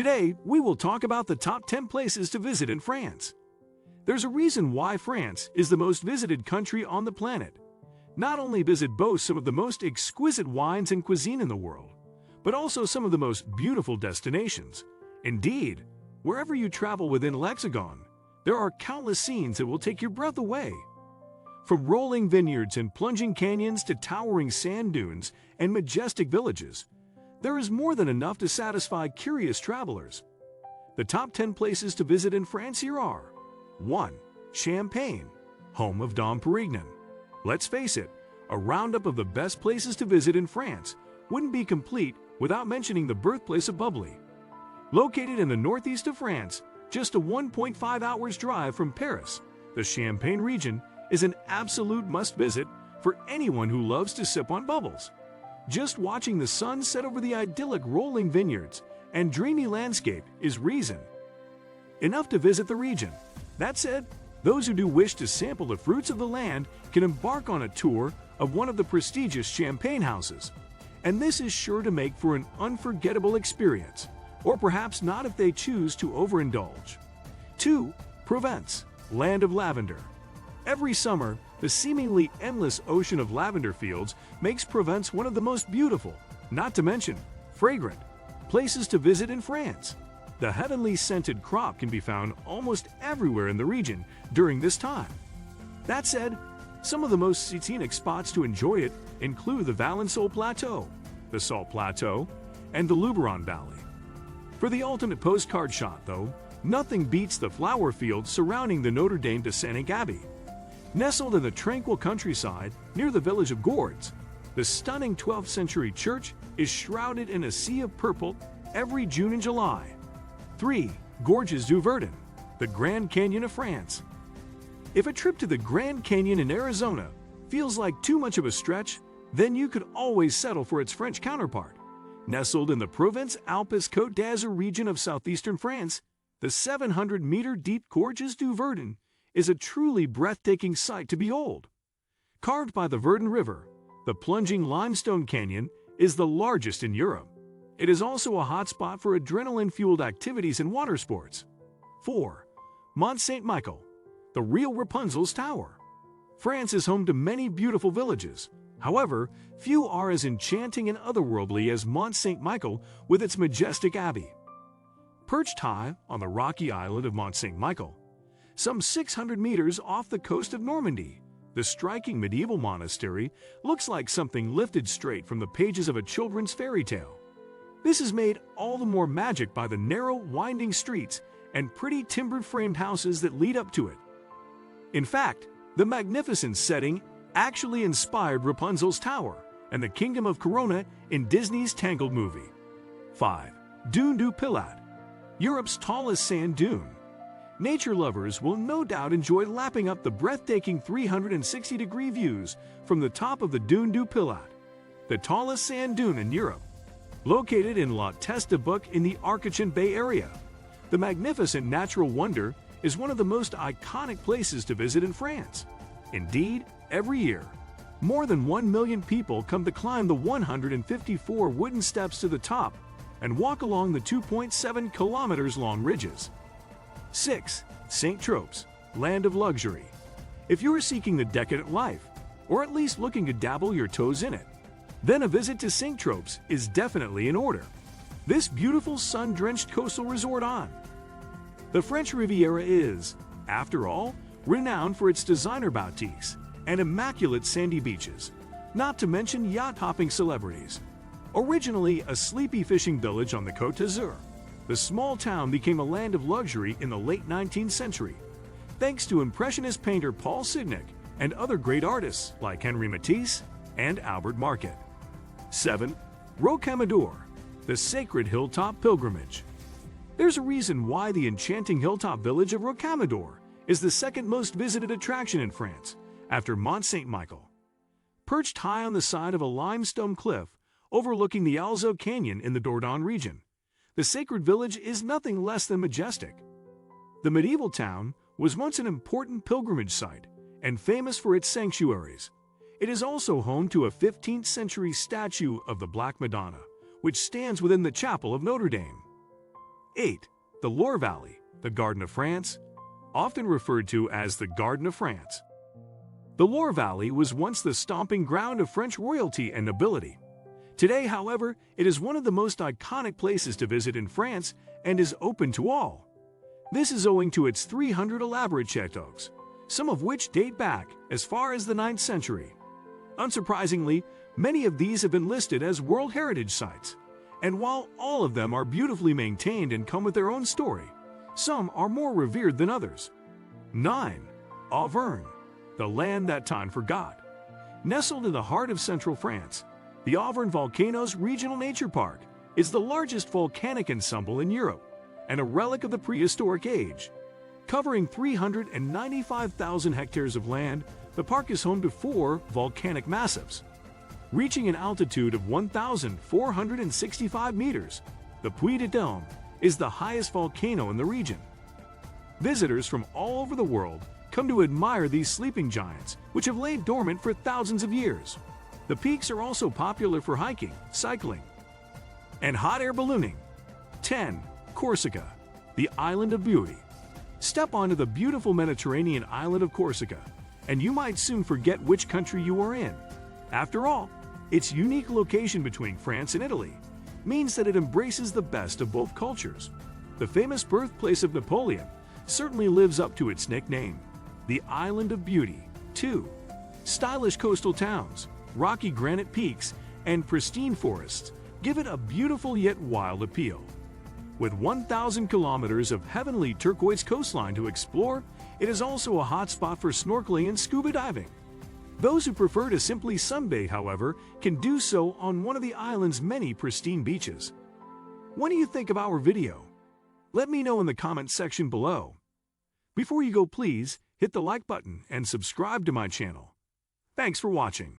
Today, we will talk about the top 10 places to visit in France. There's a reason why France is the most visited country on the planet. Not only does it boast some of the most exquisite wines and cuisine in the world, but also some of the most beautiful destinations. Indeed, wherever you travel within Lexagon, there are countless scenes that will take your breath away. From rolling vineyards and plunging canyons to towering sand dunes and majestic villages, there is more than enough to satisfy curious travelers. The top 10 places to visit in France here are: 1. Champagne, home of Dom Pérignon. Let's face it, a roundup of the best places to visit in France wouldn't be complete without mentioning the birthplace of bubbly. Located in the northeast of France, just a 1.5 hours drive from Paris, the Champagne region is an absolute must-visit for anyone who loves to sip on bubbles. Just watching the sun set over the idyllic rolling vineyards and dreamy landscape is reason enough to visit the region. That said, those who do wish to sample the fruits of the land can embark on a tour of one of the prestigious champagne houses. And this is sure to make for an unforgettable experience, or perhaps not if they choose to overindulge. 2. Provence, land of lavender. Every summer, the seemingly endless ocean of lavender fields makes Provence one of the most beautiful, not to mention fragrant, places to visit in France. The heavenly scented crop can be found almost everywhere in the region during this time. That said, some of the most scenic spots to enjoy it include the Valensole Plateau, the Salt Plateau, and the Luberon Valley. For the ultimate postcard shot, though, nothing beats the flower fields surrounding the Notre Dame de Saint Abbey. Nestled in the tranquil countryside near the village of Gourds, the stunning 12th century church is shrouded in a sea of purple every June and July. 3. Gorges du Verdon, the Grand Canyon of France. If a trip to the Grand Canyon in Arizona feels like too much of a stretch, then you could always settle for its French counterpart. Nestled in the Provence-Alpes-Côte d'Azur region of southeastern France, the 700-meter deep Gorges du Verdon is a truly breathtaking sight to behold. Carved by the Verdon River, the plunging limestone canyon is the largest in Europe. It is also a hotspot for adrenaline-fueled activities and water sports. 4. Mont Saint-Michel, the real Rapunzel's Tower. France is home to many beautiful villages. However, few are as enchanting and otherworldly as Mont Saint-Michel with its majestic abbey. Perched high on the rocky island of Mont Saint-Michel, some 600 meters off the coast of Normandy, the striking medieval monastery looks like something lifted straight from the pages of a children's fairy tale. This is made all the more magic by the narrow, winding streets and pretty timber-framed houses that lead up to it. In fact, the magnificent setting actually inspired Rapunzel's Tower and the Kingdom of Corona in Disney's Tangled movie. 5. Dune du Pilat, Europe's tallest sand dune. Nature lovers will no doubt enjoy lapping up the breathtaking 360-degree views from the top of the Dune du Pilat, the tallest sand dune in Europe. Located in La Teste-de-Buc in the Arcachon Bay Area, the magnificent natural wonder is one of the most iconic places to visit in France. Indeed, every year, more than 1 million people come to climb the 154 wooden steps to the top and walk along the 2.7 kilometers long ridges. 6. Saint-Tropez, land of luxury. If you're seeking the decadent life, or at least looking to dabble your toes in it, then a visit to Saint-Tropez is definitely in order. This beautiful sun-drenched coastal resort on the French Riviera is, after all, renowned for its designer boutiques and immaculate sandy beaches, not to mention yacht-hopping celebrities. Originally a sleepy fishing village on the Côte d'Azur, the small town became a land of luxury in the late 19th century, thanks to Impressionist painter Paul Signac and other great artists like Henri Matisse and Albert Marquet. 7. Rocamadour, the sacred hilltop pilgrimage. There's a reason why the enchanting hilltop village of Rocamadour is the second most visited attraction in France, after Mont Saint-Michel. Perched high on the side of a limestone cliff overlooking the Alzo Canyon in the Dordogne region, the sacred village is nothing less than majestic. The medieval town was once an important pilgrimage site and famous for its sanctuaries. It is also home to a 15th century statue of the Black Madonna, which stands within the chapel of Notre Dame. 8. The Loire Valley, the Garden of France, often referred to as the Garden of France. The Loire Valley was once the stomping ground of French royalty and nobility. Today, however, it is one of the most iconic places to visit in France and is open to all. This is owing to its 300 elaborate chateaux, some of which date back as far as the 9th century. Unsurprisingly, many of these have been listed as World Heritage Sites, and while all of them are beautifully maintained and come with their own story, some are more revered than others. 9. Auvergne, the land that time forgot. Nestled in the heart of central France, the Auvergne Volcanoes Regional Nature Park is the largest volcanic ensemble in Europe and a relic of the prehistoric age. Covering 395,000 hectares of land, the park is home to 4 volcanic massifs. Reaching an altitude of 1,465 meters, the Puy de Dôme is the highest volcano in the region. Visitors from all over the world come to admire these sleeping giants, which have laid dormant for thousands of years. The peaks are also popular for hiking, cycling, and hot air ballooning. 10. Corsica, the Island of Beauty. Step onto the beautiful Mediterranean island of Corsica, and you might soon forget which country you are in. After all, its unique location between France and Italy means that it embraces the best of both cultures. The famous birthplace of Napoleon certainly lives up to its nickname, the Island of Beauty. 2. Stylish coastal towns, rocky granite peaks, and pristine forests give it a beautiful yet wild appeal. With 1,000 kilometers of heavenly turquoise coastline to explore, it is also a hotspot for snorkeling and scuba diving. Those who prefer to simply sunbathe, however, can do so on one of the island's many pristine beaches. What do you think of our video? Let me know in the comment section below. Before you go, please hit the like button and subscribe to my channel. Thanks for watching.